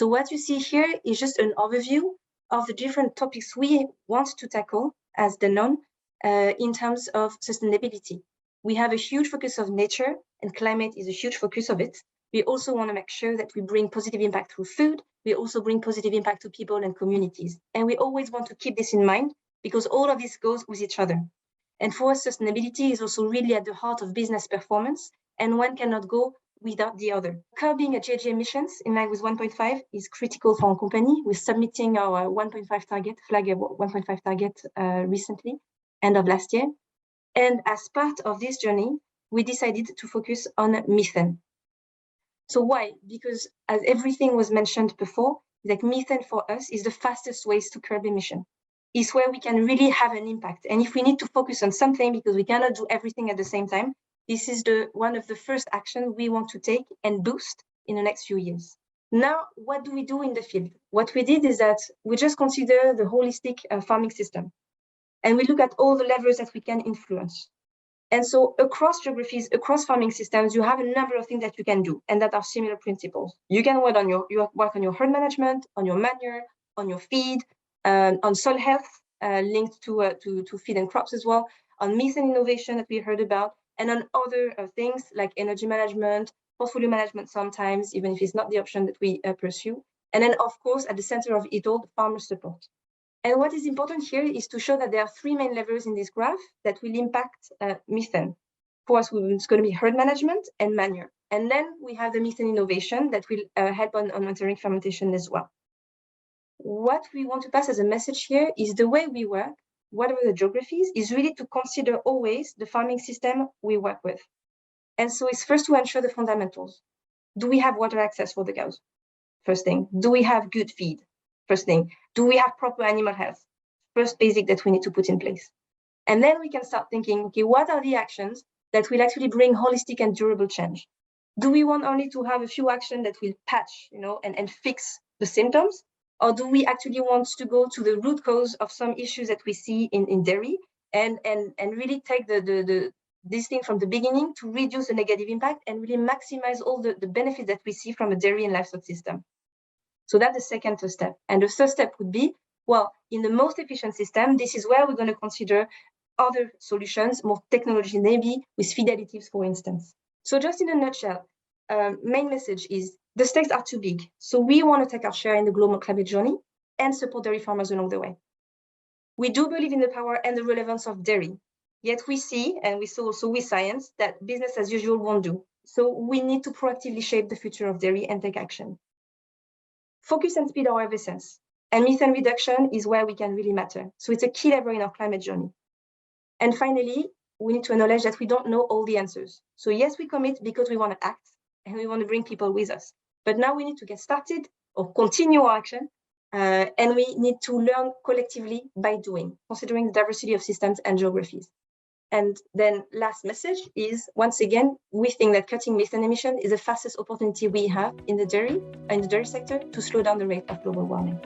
So what you see here is just an overview of the different topics we want to tackle as Danone in terms of sustainability. We have a huge focus of nature, and climate is a huge focus of it. We also want to make sure that we bring positive impact through food. We also bring positive impact to people and communities. And we always want to keep this in mind because all of this goes with each other. And for us, sustainability is also really at the heart of business performance, and one cannot go without the other. Curbing GHG emissions in line with 1.5 is critical for our company. We're submitting our 1.5 target, flag 1.5 target recently, end of last year. And as part of this journey, we decided to focus on methane. So why? Because as everything was mentioned before, like methane for us is the fastest ways to curb emission. It's where we can really have an impact. And if we need to focus on something because we cannot do everything at the same time, this is one of the first actions we want to take and boost in the next few years. Now, what do we do in the field? What we did is that we just consider the holistic farming system. And we look at all the levers that we can influence. And so across geographies, across farming systems, you have a number of things that you can do, and that are similar principles. You can work on your herd management, on your manure, on your feed, on soil health, linked to feed and crops as well, on methane innovation that we heard about, and on other things like energy management, portfolio management sometimes, even if it's not the option that we pursue. And then, of course, at the center of it all, the farmer support. And what is important here is to show that there are three main levers in this graph that will impact methane. For us, it's going to be herd management and manure. And then we have the methane innovation that will help on monitoring fermentation as well. What we want to pass as a message here is the way we work, whatever the geographies, is really to consider always the farming system we work with. And so it's first to ensure the fundamentals. Do we have water access for the cows? First thing. Do we have good feed? First thing. Do we have proper animal health? First basic that we need to put in place. And then we can start thinking, okay, what are the actions that will actually bring holistic and durable change? Do we want only to have a few actions that will patch, and fix the symptoms? Or do we actually want to go to the root cause of some issues that we see in dairy and really take this thing from the beginning to reduce the negative impact and really maximize all the benefits that we see from a dairy and livestock system? So that's the second step. And the third step would be, well, in the most efficient system, this is where we're going to consider other solutions, more technology maybe, with feed additives, for instance. So just in a nutshell, main message is the stakes are too big. So we want to take our share in the global climate journey and support dairy farmers along the way. We do believe in the power and the relevance of dairy. Yet we see, and we saw also with science, that business as usual won't do. So we need to proactively shape the future of dairy and take action. Focus and speed are of essence. And methane reduction is where we can really matter. So it's a key lever in our climate journey. And finally, we need to acknowledge that we don't know all the answers. So yes, we commit because we want to act and we want to bring people with us. But now we need to get started or continue our action. And we need to learn collectively by doing, considering the diversity of systems and geographies. And then last message is, once again, we think that cutting methane emission is the fastest opportunity we have in the dairy sector to slow down the rate of global warming.